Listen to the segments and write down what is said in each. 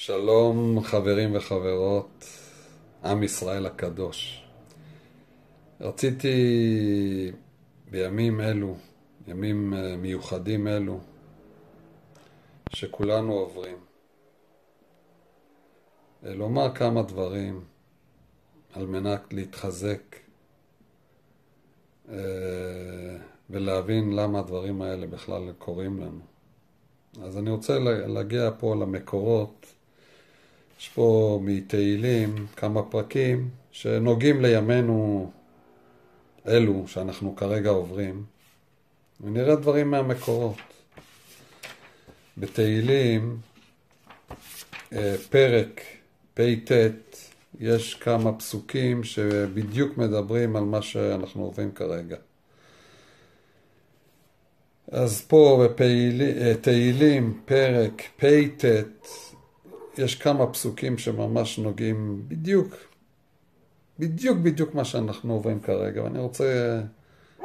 שלום חברים וחברות, עם ישראל הקדוש. רציתי בימים אלו, ימים מיוחדים אלו, שכולנו עוברים, לומר כמה דברים על מנת להתחזק ולהבין למה הדברים האלה בכלל קורים לנו. אז אני רוצה להגיע פה למקורות. יש פה מתהילים כמה פרקים שנוגעים לימינו אלו שאנחנו כרגע עוברים, ונראה דברים מהמקורות. בתהילים פרק פ"ט יש כמה פסוקים שבדיוק מדברים על מה שאנחנו עוברים כרגע. אז פה בתהילים פרק פ"ט יש כמה פסוקים שממש נוגעים בדיוק מה שאנחנו עוברים כרגע, ואני רוצה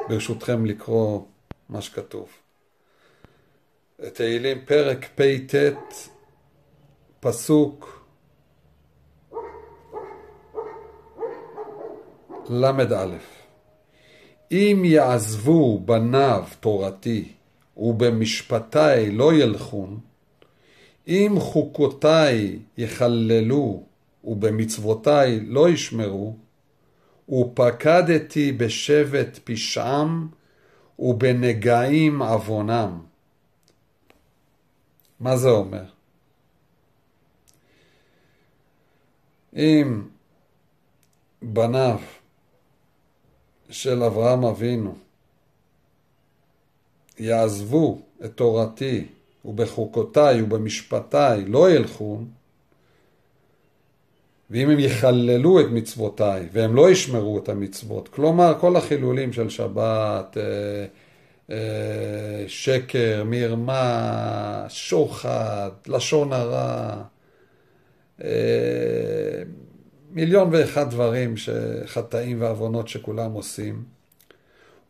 ברשותכם לקרוא מה שכתוב. תהילים פרק פ"ט פסוק למ"א: אם יעזבו בניו תורתי ובמשפטי לא ילכון, אם חוקותיי יחללו ובמצוותיי לא ישמרו, ופקדתי בשבט פשעם ובנגעים עוונם. מה זה אומר? אם בניו של אברהם אבינו יעזבו את תורתי ובחוקותיי ובמשפטיי לא ילכון, ואם הם יחללו את מצוותיי והם לא ישמרו את המצוות, כלומר כל החילולים של שבת, שקר, מרמה, שוחד, לשון הרע, מיליון ואחד דברים חטאים ועוונות שכולם עושים,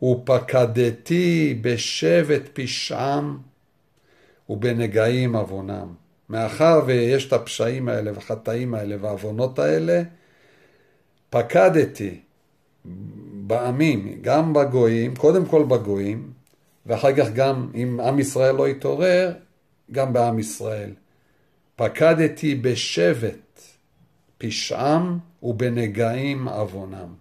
ופקדתי בשבט פשעם ובנגעים עוונם. מאחר ויש את הפשעים האלה וחטאים האלה והעוונות האלה, פקדתי בעמים, גם בגויים, קודם כל בגויים, ואחר כך גם אם עם ישראל לא יתעורר, גם בעם ישראל. פקדתי בשבט פשעם ובנגעים עוונם.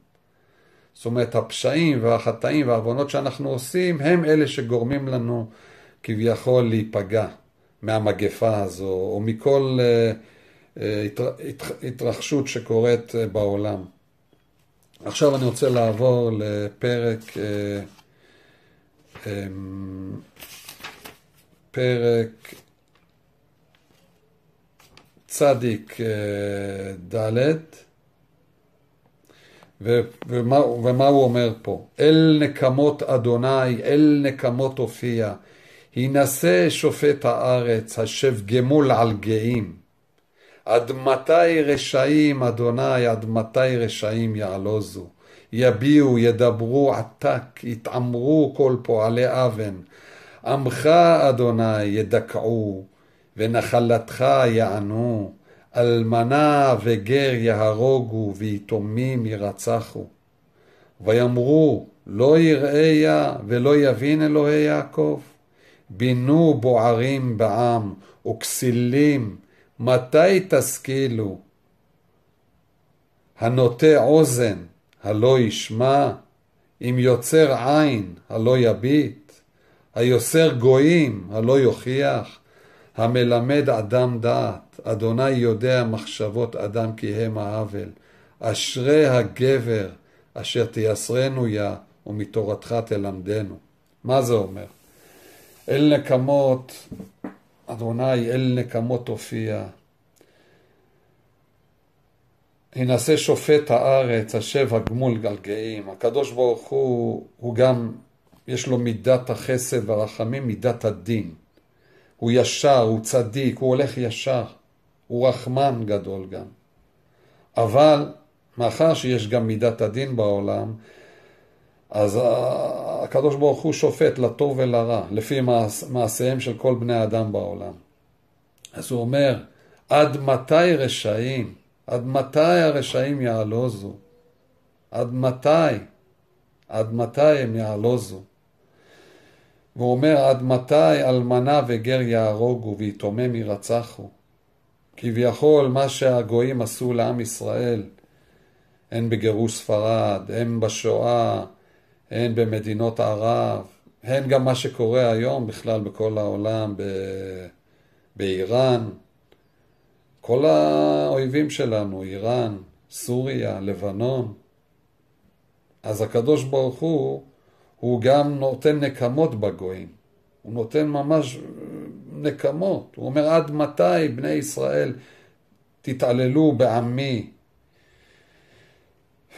זאת אומרת, הפשעים והחטאים והעוונות שאנחנו עושים, הם אלה שגורמים לנו כביכול להיפגע מהמגפה הזו, או מכל התרחשות שקורית בעולם. עכשיו אני רוצה לעבור לפרק צדיק ד', ומה הוא אומר פה? אל נקמות אדוני, אל נקמות הופיע, הנשא שופט הארץ, השב גמול על גאים. עד מתי רשעים, אדוני, עד מתי רשעים יעלוזו? יביעו, ידברו עתק, יתעמרו כל פועלי אבן. עמך, אדוני, ידכאו, ונחלתך יענו. אלמנה וגר יהרוגו, ויתומים ירצחו. ויאמרו, לא יראה ולא יבין אלוהי יעקב. בינו בוערים בעם וכסילים, מתי תשכילו? הנוטה אוזן הלא ישמע, אם יוצר עין הלא יביט, היוסר גויים הלא יוכיח, המלמד אדם דעת, אדוני יודע מחשבות אדם כי הם העוול. אשרי הגבר אשר תייסרנו יה ומתורתך תלמדנו. מה זה אומר? אל נקמות אדוני, אל נקמות הופיע, הנשא שופט הארץ, השב הגמול על גאים. הקדוש ברוך הוא גם, יש לו מידת החסד והרחמים, מידת הדין. הוא ישר, הוא צדיק, הוא הולך ישר, הוא רחמן גדול גם. אבל מאחר שיש גם מידת הדין בעולם, אז הקדוש ברוך הוא שופט לטוב ולרע, לפי מעשיהם של כל בני האדם בעולם. אז הוא אומר, עד מתי רשעים? עד מתי הרשעים יעלוזו? עד מתי? עד מתי הם יעלוזו? והוא אומר, עד מתי אלמנה וגר יהרוגו ויתומם ירצחו? כביכול מה שהגויים עשו לעם ישראל, הן בגירוש ספרד, הן בשואה, הן במדינות ערב, הן גם מה שקורה היום בכלל בכל העולם, באיראן. כל האויבים שלנו, איראן, סוריה, לבנון. אז הקדוש ברוך הוא גם נותן נקמות בגויים. הוא נותן ממש נקמות. הוא אומר, עד מתי בני ישראל תתעללו בעמי?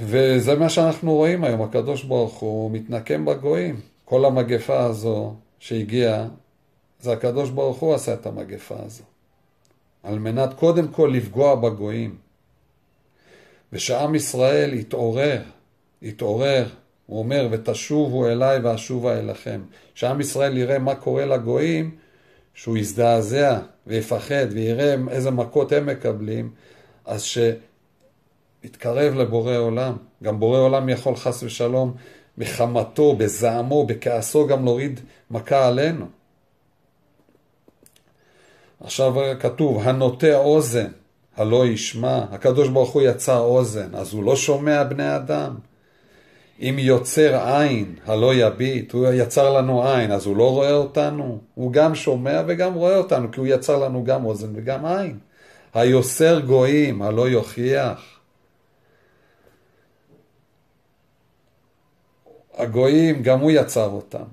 וזה מה שאנחנו רואים היום. הקדוש ברוך הוא מתנקם בגויים. כל המגפה הזו שהגיעה, זה הקדוש ברוך הוא עשה את המגפה הזו. על מנת קודם כל לפגוע בגויים. ושעם ישראל יתעורר, הוא אומר, ותשובו אליי ואשובה אליכם. שעם ישראל יראה מה קורה לגויים, שהוא יזדעזע ויפחד ויראה איזה מכות הם מקבלים, אז שיתקרב לבורא עולם. גם בורא עולם יכול חס ושלום בחמתו, בזעמו, בכעסו גם להוריד מכה עלינו. עכשיו כתוב, הנוטה אוזן, הלא ישמע. הקדוש ברוך הוא יצר אוזן, אז הוא לא שומע בני אדם. אם יוצר עין, הלא יביט, הוא יצר לנו עין, אז הוא לא רואה אותנו. הוא גם שומע וגם רואה אותנו, כי הוא יצר לנו גם אוזן וגם עין. היוסר גויים, הלא יוכיח. הגויים, גם הוא יצר אותם.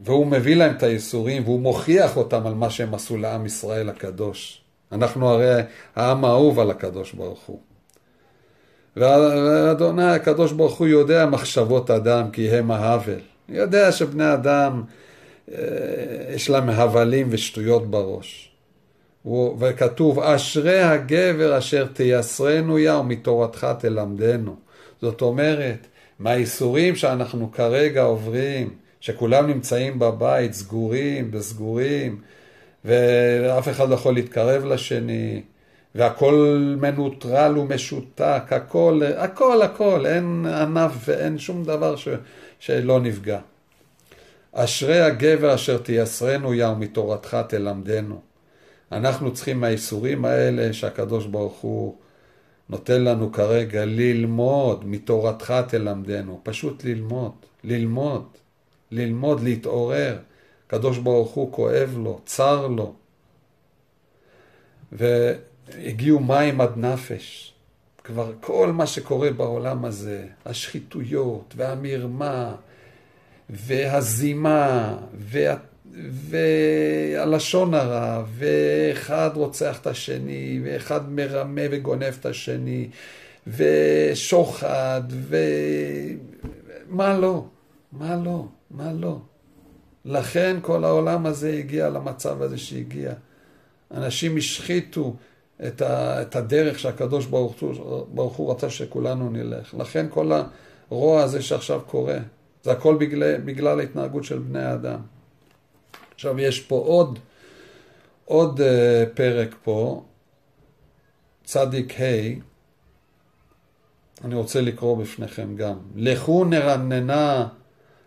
והוא מביא להם את הייסורים, והוא מוכיח אותם על מה שהם עשו לעם ישראל הקדוש. אנחנו הרי העם האהוב על הקדוש ברוך הוא. ואדוני הקדוש ברוך הוא יודע מחשבות אדם, כי הם ההבל. יודע שבני אדם יש להם הבלים ושטויות בראש. וכתוב, אשרי הגבר אשר תייסרנו יה ומתורתך תלמדנו. זאת אומרת, מהייסורים שאנחנו כרגע עוברים, שכולם נמצאים בבית, סגורים, ואף אחד לא יכול להתקרב לשני, והכל מנוטרל ומשותק, הכל, אין ענף ואין שום דבר שלא נפגע. אשרי הגבר אשר תייסרנו יה ומתורתך תלמדנו. אנחנו צריכים מהייסורים האלה שהקדוש ברוך הוא נותן לנו כרגע ללמוד, מתורתך תלמדנו, פשוט ללמוד, להתעורר. הקדוש ברוך הוא כואב לו, צר לו. והגיעו מים עד נפש. כבר כל מה שקורה בעולם הזה, השחיתויות והמרמה והזימה והלשון הרע, ואחד רוצח את השני, ואחד מרמה וגונב את השני, ושוחד, מה לא. לכן כל העולם הזה הגיע למצב הזה שהגיע. אנשים השחיתו את הדרך שהקדוש ברוך הוא רצה שכולנו נלך. לכן כל הרוע הזה שעכשיו קורה, זה הכל בגלל ההתנהגות של בני האדם. עכשיו יש פה עוד פרק פה, צדיק ה', אני רוצה לקרוא בפניכם גם. לכו נרננה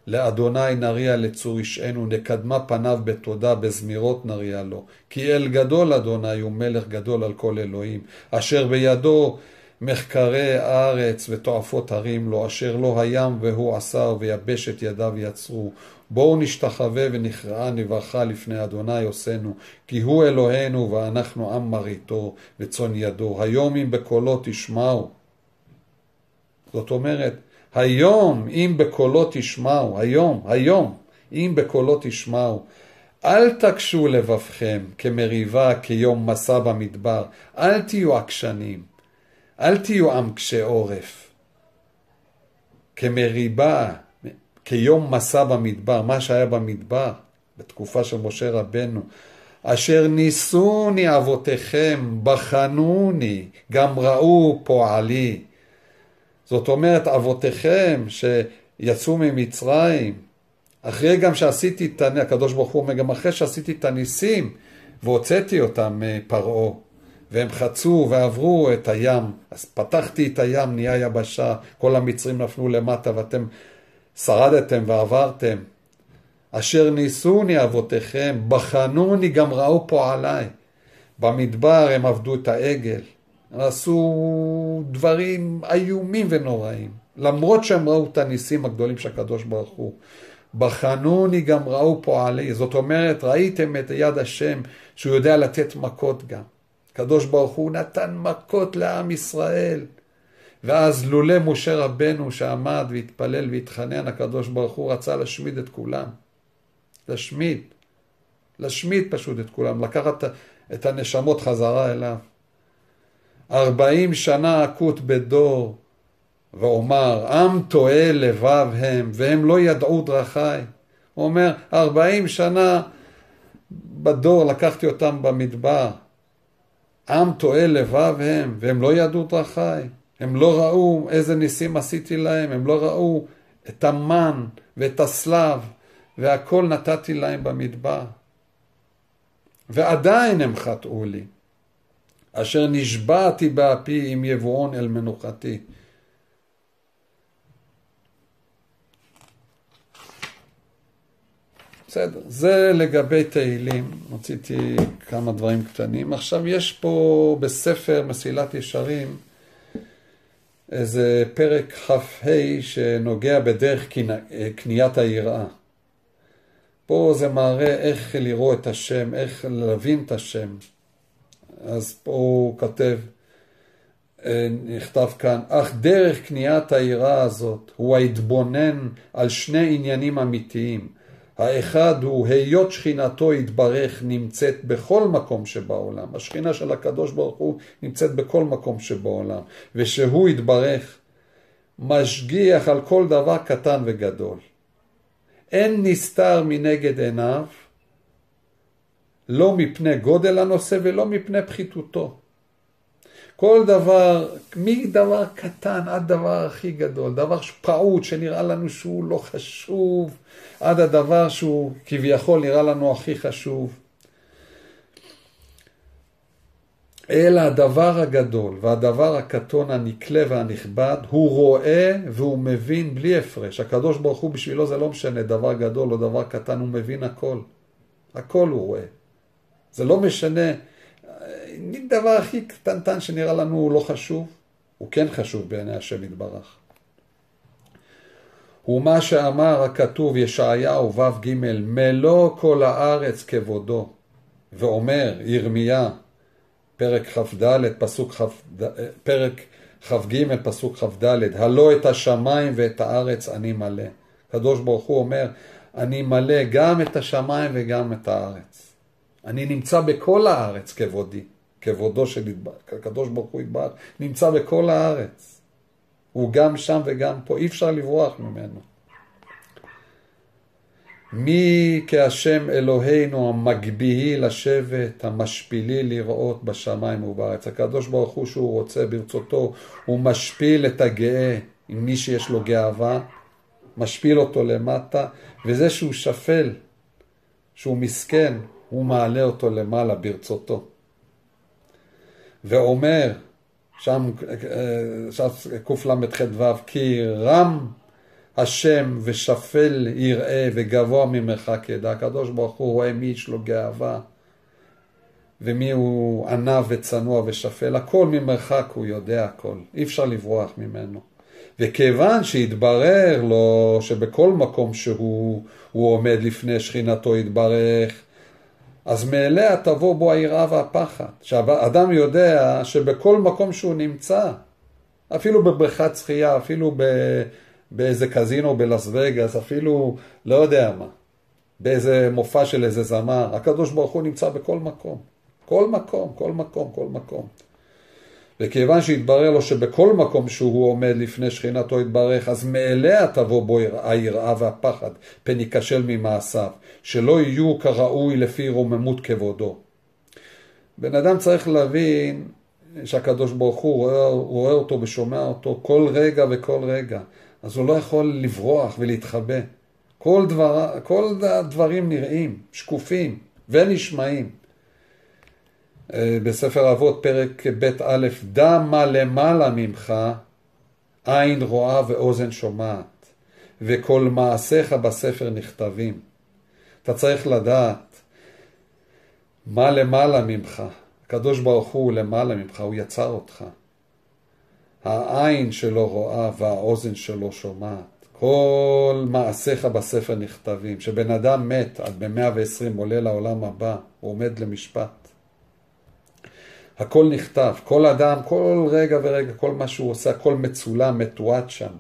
לאדוני נריע לצור ישענו, נקדמה פניו בתודה, בזמירות נריע לו. כי אל גדול אדוני הוא מלך גדול על כל אלוהים, אשר בידו מחקרי הארץ ותועפות הרים לו, אשר לא הים והוא עשר ויבשת ידיו יצרו. בואו נשתחווה ונכרעה נברכה לפני אדוני עושנו, כי הוא אלוהינו ואנחנו עם מריתו וצאן ידו. היום אם בקולו תשמעו. זאת אומרת, היום אם בקולו תשמעו, היום אם בקולו תשמעו, אל תקשו לבבכם כמריבה כיום מסע במדבר, אל תהיו עקשנים, אל תהיו עם קשה עורף. כמריבה, כיום מסע במדבר, מה שהיה במדבר, בתקופה של משה רבנו, אשר ניסוני אבותיכם, בחנוני, גם ראו פועלי. זאת אומרת, אבותיכם שיצאו ממצרים, אחרי גם שעשיתי את הקדוש ברוך הוא אומר, גם אחרי שעשיתי את הניסים, והוצאתי אותם מפרעה, והם חצו ועברו את הים. אז פתחתי את הים, נהיה יבשה, כל המצרים נפלו למטה ואתם שרדתם ועברתם. אשר ניסוני אבותיכם, בחנוני גם ראו פועליי. במדבר הם עבדו את העגל, עשו דברים איומים ונוראים, למרות שהם ראו את הניסים הגדולים של הקדוש ברוך הוא. בחנוני גם ראו פועלי, זאת אומרת ראיתם את יד השם שהוא יודע לתת מכות גם. הקדוש ברוך הוא נתן מכות לעם ישראל, ואז לולא משה רבנו שעמד והתפלל והתחנן, הקדוש ברוך הוא רצה להשמיד את כולם. להשמיד פשוט את כולם, לקחת את הנשמות חזרה אליו. 40 שנה עקות בדור, ואומר, עם טועה לבב הם, והם לא ידעו דרכי. הוא אומר, 40 שנה בדור לקחתי אותם במדבר. עם טועה לבב הם, והם לא ידעו דרכי. הם לא ראו איזה ניסים עשיתי להם, הם לא ראו את המן ואת הסלב, והכל נתתי להם במדבר. ועדיין הם חטאו לי. אשר נשבעתי באפי עם יבואון אל מנוחתי. בסדר, זה לגבי תהילים. רציתי כמה דברים קטנים. עכשיו יש פה בספר מסילת ישרים איזה פרק כ"ה שנוגע בדרך קניית היראה. פה זה מראה איך לראות את השם, איך להבין את השם. אז פה הוא כתב, נכתב כאן, אך דרך קניית היראה הזאת הוא ההתבונן על שני עניינים אמיתיים. האחד הוא היות שכינתו יתברך נמצאת בכל מקום שבעולם. השכינה של הקדוש ברוך הוא נמצאת בכל מקום שבעולם. ושהוא יתברך משגיח על כל דבר קטן וגדול. אין נסתר מנגד עיניו, לא מפני גודל הנושא ולא מפני פחיתותו. כל דבר, מדבר קטן עד דבר הכי גדול, דבר פעוט שנראה לנו שהוא לא חשוב, עד הדבר שהוא כביכול נראה לנו הכי חשוב. אלא הדבר הגדול והדבר הקטון הנקלה והנכבד, הוא רואה והוא מבין בלי הפרש. הקדוש ברוך הוא בשבילו זה לא משנה דבר גדול או דבר קטן, הוא מבין הכל. הכל הוא רואה. זה לא משנה, דבר הכי קטנטן שנראה לנו הוא לא חשוב, הוא כן חשוב בעיני השם יתברך. הוא מה שאמר הכתוב ישעיהו ו' ג' מלוא כל הארץ כבודו, ואומר ירמיה פרק כ"ד פרק כ"ג פסוק כ"ד הלא את השמיים ואת הארץ אני מלא. הקדוש ברוך הוא אומר אני מלא גם את השמיים וגם את הארץ. אני נמצא בכל הארץ כבודי, כבודו של הקדוש ברוך הוא יתברך, נמצא בכל הארץ. הוא גם שם וגם פה, אי אפשר לברוח ממנו. מי כהשם אלוהינו המגביהי לשבת, המשפילי לראות בשמיים ובארץ. הקדוש ברוך הוא שהוא רוצה ברצותו, הוא משפיל את הגאה, עם מי שיש לו גאווה, משפיל אותו למטה, וזה שהוא שפל, שהוא מסכן, הוא מעלה אותו למעלה ברצותו. ואומר, שם קל"ו, כי רם השם ושפל יראה וגבוה ממרחק ידע. הקדוש ברוך הוא רואה מי יש לו גאווה ומי הוא ענב וצנוע ושפל. הכל ממרחק הוא יודע הכל, אי אפשר לברוח ממנו. וכיוון שהתברר לו שבכל מקום שהוא עומד לפני שכינתו יתברך, אז מאליה תבוא בו היראה והפחד. שהאדם יודע שבכל מקום שהוא נמצא, אפילו בבריכת שחייה, אפילו באיזה קזינו בלאס וגאס, אפילו לא יודע מה, באיזה מופע של איזה זמר, הקדוש ברוך הוא נמצא בכל מקום. כל מקום, כל מקום, כל מקום. וכיוון שהתברר לו שבכל מקום שהוא עומד לפני שכינתו יתברך, אז מאליה תבוא בו היראה והפחד, פן ייכשל ממעשיו, שלא יהיו כראוי לפי רוממות כבודו. בן אדם צריך להבין שהקדוש ברוך הוא רואה אותו ושומע אותו כל רגע וכל רגע, אז הוא לא יכול לברוח ולהתחבא. כל הדברים נראים, שקופים ונשמעים. בספר אבות פרק ב' א', דע מה למעלה ממך, עין רואה ואוזן שומעת, וכל מעשיך בספר נכתבים. אתה צריך לדעת מה למעלה ממך. הקדוש ברוך הוא למעלה ממך, הוא יצר אותך. העין שלו רואה והאוזן שלו שומעת. כל מעשיך בספר נכתבים. שבן אדם מת עד ב-120 עולה לעולם הבא, הוא עומד למשפט. הכל נכתב, כל אדם, כל רגע ורגע, כל מה שהוא עושה, הכל מצולם, מתועד שם.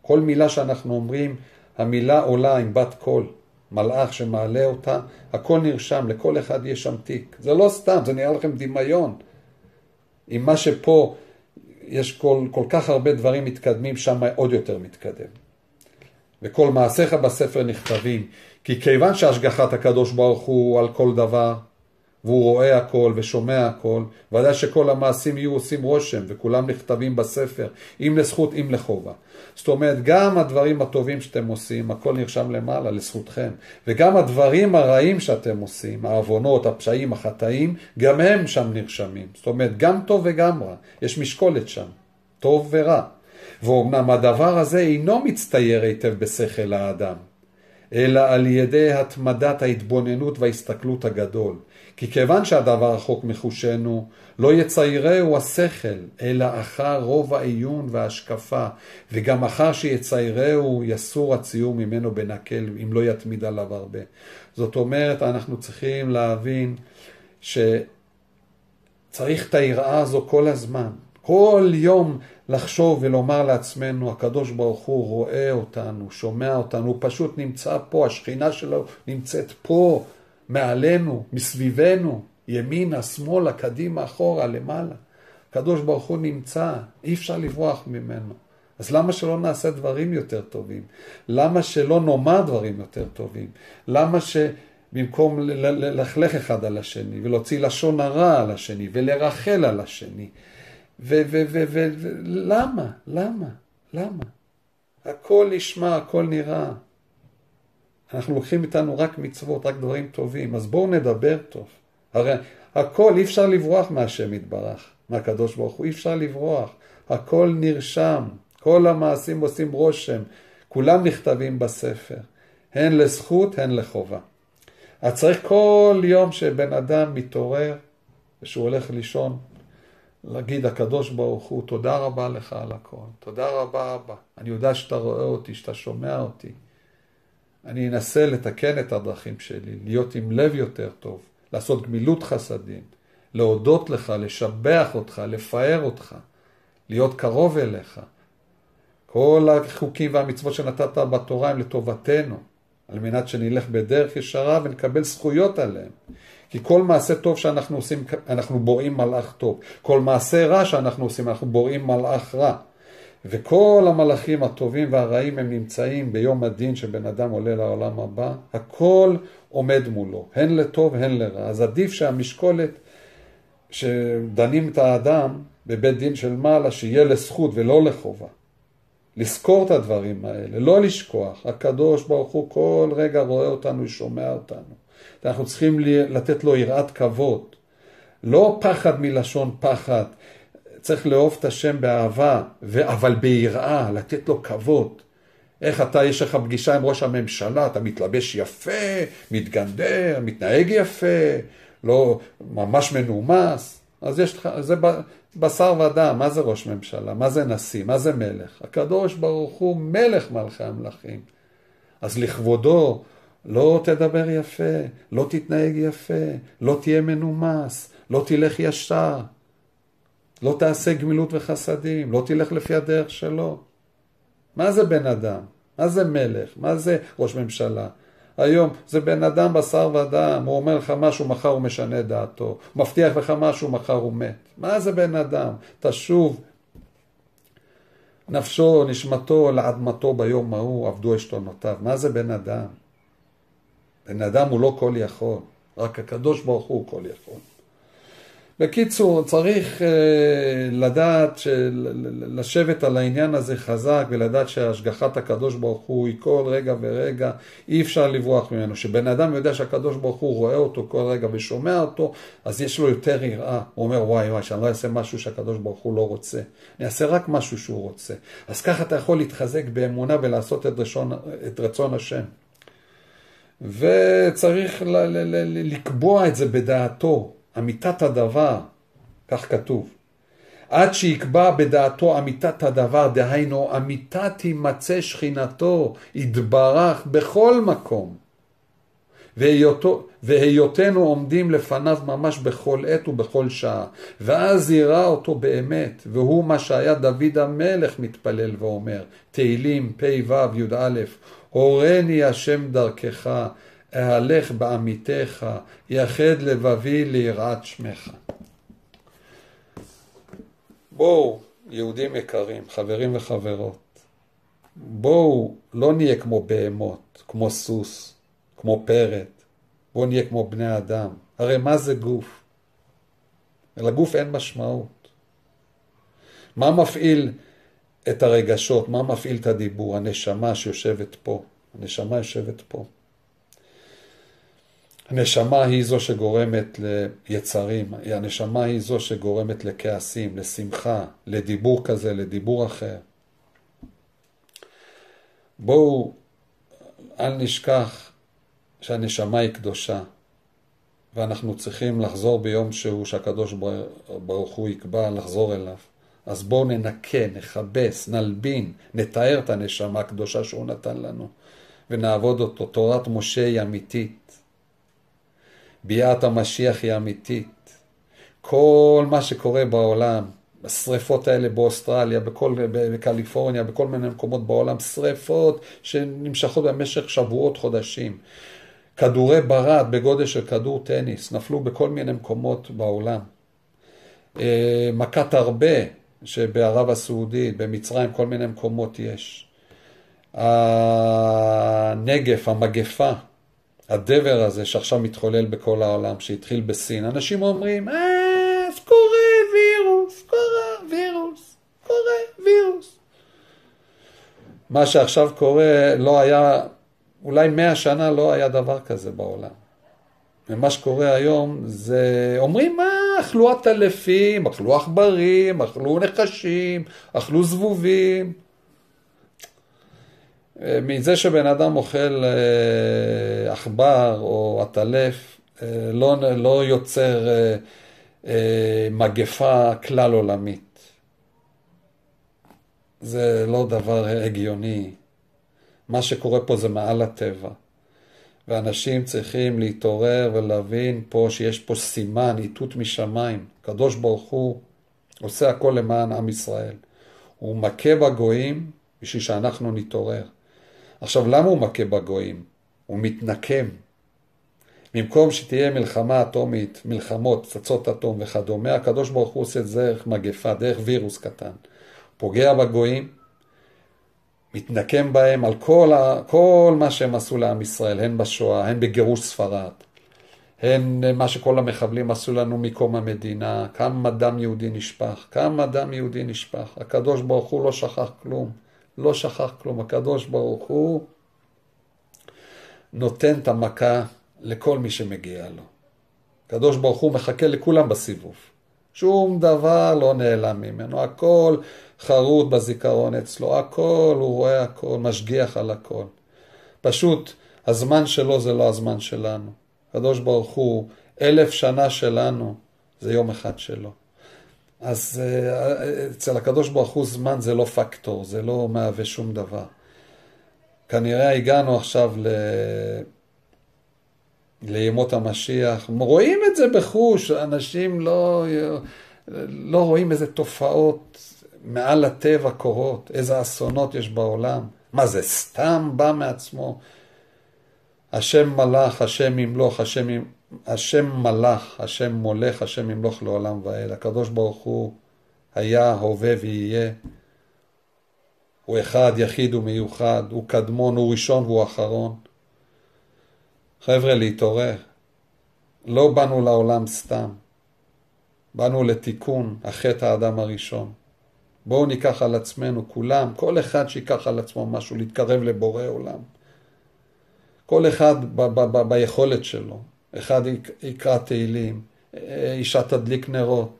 כל מילה שאנחנו אומרים, המילה עולה עם בת קול. מלאך שמעלה אותה, הכל נרשם, לכל אחד יש שם תיק. זה לא סתם, זה נראה לכם דמיון. עם מה שפה יש כל כך הרבה דברים מתקדמים, שם עוד יותר מתקדם. וכל מעשיך בספר נכתבים, כי כיוון שהשגחת הקדוש ברוך הוא על כל דבר, והוא רואה הכל ושומע הכל, ודאי שכל המעשים יהיו עושים רושם, וכולם נכתבים בספר, אם לזכות, אם לחובה. זאת אומרת, גם הדברים הטובים שאתם עושים, הכל נרשם למעלה, לזכותכם. וגם הדברים הרעים שאתם עושים, העוונות, הפשעים, החטאים, גם הם שם נרשמים. זאת אומרת, גם טוב וגם רע. יש משקולת שם, טוב ורע. ואומנם הדבר הזה אינו מצטייר היטב בשכל האדם, אלא על ידי התמדת ההתבוננות וההסתכלות הגדול. כי כיוון שהדבר רחוק מחושנו, לא יציירהו השכל, אלא אחר רוב העיון וההשקפה, וגם אחר שיציירהו יסור הציור ממנו בנקל, אם לא יתמיד עליו הרבה. זאת אומרת, אנחנו צריכים להבין שצריך את היראה הזו כל הזמן. כל יום לחשוב ולומר לעצמנו, הקדוש ברוך הוא רואה אותנו, שומע אותנו, הוא פשוט נמצא פה, השכינה שלו נמצאת פה, מעלינו, מסביבנו, ימינה, שמאלה, קדימה, אחורה, למעלה. הקדוש ברוך הוא נמצא, אי אפשר לברוח ממנו. אז למה שלא נעשה דברים יותר טובים? למה שלא נאמר דברים יותר טובים? למה שבמקום ללכלך אחד על השני, ולהוציא לשון הרע על השני, ולרחל על השני, למה? למה? הכל נשמע, הכל נראה. אנחנו לוקחים איתנו רק מצוות, רק דברים טובים, אז בואו נדבר טוב. הרי הכל, אי אפשר לברוח מהשם יתברך, מהקדוש ברוך הוא, אי אפשר לברוח. הכל נרשם, כל המעשים עושים רושם, כולם נכתבים בספר, הן לזכות, הן לחובה. אז צריך כל יום שבן אדם מתעורר, ושהוא הולך לישון, להגיד, הקדוש ברוך הוא, תודה רבה לך על הכל, תודה רבה אבא, אני יודע שאתה רואה אותי, שאתה שומע אותי. אני אנסה לתקן את הדרכים שלי, להיות עם לב יותר טוב, לעשות גמילות חסדים, להודות לך, לשבח אותך, לפאר אותך, להיות קרוב אליך. כל החוקים והמצוות שנתת בתורה הם לטובתנו, על מנת שנלך בדרך ישרה ונקבל זכויות עליהם. כי כל מעשה טוב שאנחנו עושים, אנחנו בוראים מלאך טוב. כל מעשה רע שאנחנו עושים, אנחנו בוראים מלאך רע. וכל המלאכים הטובים והרעים הם נמצאים ביום הדין שבן אדם עולה לעולם הבא. הכל עומד מולו, הן לטוב הן לרע. אז עדיף שהמשקולת שדנים את האדם בבית דין של מעלה, שיהיה לזכות ולא לחובה. לזכור את הדברים האלה, לא לשכוח. הקדוש ברוך הוא כל רגע רואה אותנו, שומע אותנו. אנחנו צריכים לתת לו יראת כבוד. לא פחד מלשון פחד. צריך לאהוב את השם באהבה, אבל ביראה, לתת לו כבוד. איך אתה, יש לך פגישה עם ראש הממשלה, אתה מתלבש יפה, מתגנדר, מתנהג יפה, לא ממש מנומס. אז יש לך, זה בשר ודם, מה זה ראש ממשלה? מה זה נשיא? מה זה מלך? הקדוש ברוך הוא מלך מלכי המלכים. אז לכבודו, לא תדבר יפה, לא תתנהג יפה, לא תהיה מנומס, לא תלך ישר, לא תעשה גמילות וחסדים, לא תלך לפי הדרך שלו. מה זה בן אדם? מה זה מלך? מה זה ראש ממשלה? היום זה בן אדם בשר ודם, הוא אומר לך משהו, מחר הוא משנה דעתו, הוא מבטיח לך משהו, מחר הוא מת. מה זה בן אדם? תשוב נפשו, נשמתו, לאדמתו ביום ההוא, עבדו עשתונותיו. מה זה בן אדם? בן אדם הוא לא כל יכול, רק הקדוש ברוך הוא כל יכול. בקיצור, צריך לדעת, לשבת על העניין הזה חזק, ולדעת שהשגחת הקדוש ברוך הוא כל רגע ורגע, אי אפשר לברוח ממנו. שבן אדם יודע שהקדוש ברוך הוא רואה אותו כל רגע ושומע אותו, אז יש לו יותר יראה. הוא אומר, וואי, שאני לא אעשה משהו שהקדוש ברוך הוא לא רוצה. אני אעשה רק משהו שהוא רוצה. אז ככה אתה יכול להתחזק באמונה ולעשות את רצון השם. וצריך לקבוע את זה בדעתו. אמיתת הדבר, כך כתוב. עד שיקבע בדעתו אמיתת הדבר, דהיינו אמיתת הימצא שכינתו, יתברך בכל מקום. והיותנו עומדים לפניו ממש בכל עת ובכל שעה. ואז יראה אותו באמת, והוא מה שהיה דוד המלך מתפלל ואומר, תהילים פ"ו י"א, הורני השם דרכך, אהלך בעמיתך, יחד לבבי ליראת שמך. בואו, יהודים יקרים, חברים וחברות, בואו לא נהיה כמו בהמות, כמו סוס, כמו פרד, בואו נהיה כמו בני אדם. הרי מה זה גוף? לגוף אין משמעות. מה מפעיל את הרגשות? מה מפעיל את הדיבור? הנשמה שיושבת פה. הנשמה יושבת פה. הנשמה היא זו שגורמת ליצרים, הנשמה היא זו שגורמת לכעסים, לשמחה, לדיבור כזה, לדיבור אחר. בואו, אל נשכח שהנשמה היא קדושה, ואנחנו צריכים לחזור ביום שהקדוש ברוך הוא יקבע לחזור אליו. אז בואו ננקה, נחבס, נלבין, נתאר את הנשמה הקדושה שהוא נתן לנו, ונעבוד אותו. תורת משה היא אמיתית. ביאת המשיח היא אמיתית. כל מה שקורה בעולם, השריפות האלה באוסטרליה, בקליפורניה, בכל מיני מקומות בעולם, שריפות שנמשכות במשך שבועות, חודשים. כדורי ברד בגודל של כדור טניס, נפלו בכל מיני מקומות בעולם. מכת הרבה שבערב הסעודית, במצרים, כל מיני מקומות יש. הנגף, המגפה, הדבר הזה שעכשיו מתחולל בכל העולם, שהתחיל בסין. אנשים אומרים, קורה וירוס. מה שעכשיו קורה לא היה, אולי 100 שנה לא היה דבר כזה בעולם. ומה שקורה היום זה, אומרים, אכלו עטלפים, אכלו עכברים, אכלו נחשים, אכלו זבובים. מזה שבן אדם אוכל עכבר או עטלף, לא יוצר מגפה כלל עולמית. זה לא דבר הגיוני. מה שקורה פה זה מעל הטבע. ואנשים צריכים להתעורר ולהבין פה שיש פה סימן, איתות משמיים. קדוש ברוך הוא עושה הכל למען עם ישראל. הוא מכה בגויים בשביל שאנחנו נתעורר. עכשיו, למה הוא מכה בגויים? הוא מתנקם. במקום שתהיה מלחמה אטומית, מלחמות, פצצות אטום וכדומה, הקדוש ברוך הוא עושה את זה דרך מגפה, דרך וירוס קטן. פוגע בגויים, מתנקם בהם על כל מה שהם עשו לעם ישראל, הן בשואה, הן בגירוש ספרד, הן מה שכל המחבלים עשו לנו מקום המדינה, כמה דם יהודי נשפך, הקדוש ברוך הוא לא שכח כלום, הקדוש ברוך הוא נותן את המכה לכל מי שמגיע לו. הקדוש ברוך הוא מחכה לכולם בסיבוב. שום דבר לא נעלם ממנו, הכל חרוט בזיכרון אצלו, הכל, הוא רואה הכל, משגיח על הכל. פשוט, הזמן שלו זה לא הזמן שלנו. הקדוש ברוך הוא, 1000 שנה שלנו, זה יום אחד שלו. אז אצל הקדוש ברוך הוא זמן זה לא פקטור, זה לא מהווה שום דבר. כנראה הגענו עכשיו לימות המשיח, רואים את זה בחוש, אנשים לא רואים איזה תופעות מעל הטבע קורות, איזה אסונות יש בעולם. מה זה סתם בא מעצמו? השם מלך, השם ימלוך, השם מלך, השם מולך, השם ימלוך לעולם ועד. הקדוש ברוך הוא היה, הווה ויהיה. הוא אחד, יחיד ומיוחד, הוא קדמון, הוא ראשון והוא אחרון. חבר'ה, להתעורר. לא באנו לעולם סתם. באנו לתיקון החטא האדם הראשון. בואו ניקח על עצמנו כולם, כל אחד שיקח על עצמו משהו, להתקרב לבורא עולם. כל אחד ביכולת שלו. אחד יקרא תהילים, אישה תדליק נרות,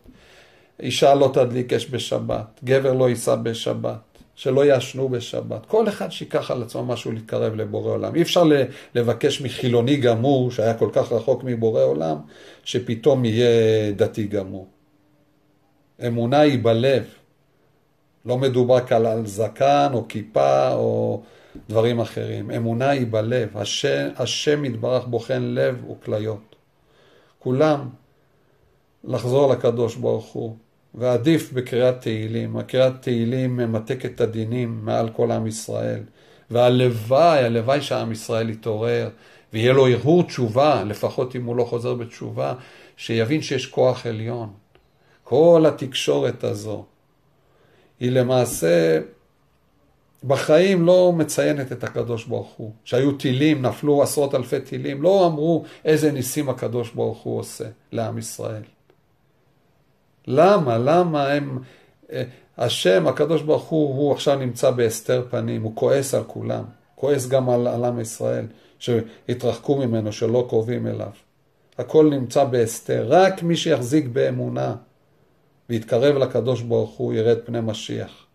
אישה לא תדליק אש בשבת, גבר לא יישא בשבת, שלא ישנו בשבת. כל אחד שיקח על עצמו משהו להתקרב לבורא עולם. אי אפשר לבקש מחילוני גמור, שהיה כל כך רחוק מבורא עולם, שפתאום יהיה דתי גמור. אמונה היא בלב. לא מדובר כאן על זקן או כיפה או דברים אחרים. אמונה היא בלב. השם יתברך בוחן לב וכליות. כולם לחזור לקדוש ברוך הוא. ועדיף בקריאת תהילים. הקריאת תהילים ממתק את הדינים מעל כל עם ישראל. והלוואי שהעם ישראל יתעורר ויהיה לו הרהור תשובה, לפחות אם הוא לא חוזר בתשובה, שיבין שיש כוח עליון. כל התקשורת הזו היא למעשה בחיים לא מציינת את הקדוש ברוך הוא. שהיו טילים, נפלו עשרות אלפי טילים, לא אמרו איזה ניסים הקדוש ברוך הוא עושה לעם ישראל. למה השם, הקדוש ברוך הוא עכשיו נמצא בהסתר פנים, הוא כועס על כולם, כועס גם על עם ישראל, שהתרחקו ממנו, שלא קרובים אליו. הכל נמצא בהסתר, רק מי שיחזיק באמונה, ויתקרב לקדוש ברוך הוא, ירד פני משיח.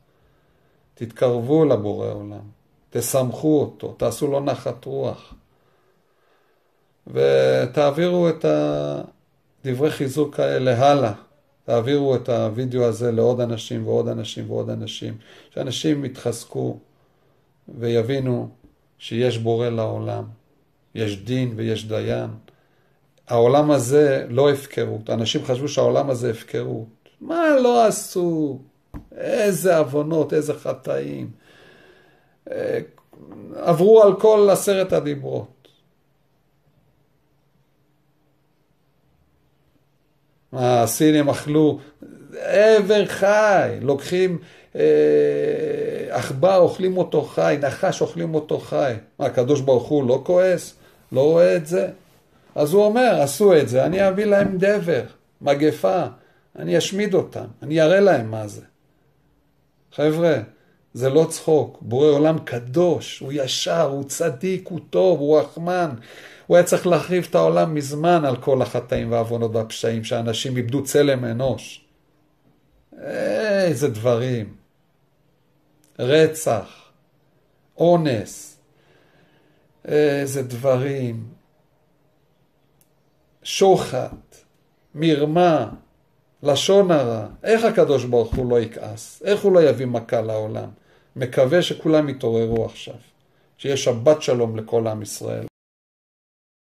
תתקרבו לבורא עולם, תשמחו אותו, תעשו לו נחת רוח, ותעבירו את דברי חיזוק האלה הלאה. תעבירו את הוידאו הזה לעוד אנשים ועוד אנשים ועוד אנשים, שאנשים יתחזקו ויבינו שיש בורא לעולם, יש דין ויש דיין. העולם הזה לא הפקרות, אנשים חשבו שהעולם הזה הפקרות. מה לא עשו? איזה אבונות, איזה חטאים. עברו על כל 10 הדיברות. הסינים אכלו עבר חי, לוקחים עכבר, אוכלים אותו חי, נחש אוכלים אותו חי. מה, הקדוש ברוך הוא לא כועס? לא רואה את זה? אז הוא אומר, עשו את זה, אני אביא להם דבר, מגפה, אני אשמיד אותם, אני אראה להם מה זה. חבר'ה, זה לא צחוק, בורא עולם קדוש, הוא ישר, הוא צדיק, הוא טוב, הוא רחמן. הוא היה צריך להחריב את העולם מזמן על כל החטאים והעוונות והפשעים, שאנשים איבדו צלם אנוש. איזה דברים. רצח, אונס, איזה דברים. שוחד, מרמה, לשון הרע. איך הקדוש ברוך הוא לא יכעס? איך הוא לא יביא מכה לעולם? מקווה שכולם יתעוררו עכשיו. שיהיה שבת שלום לכל עם ישראל.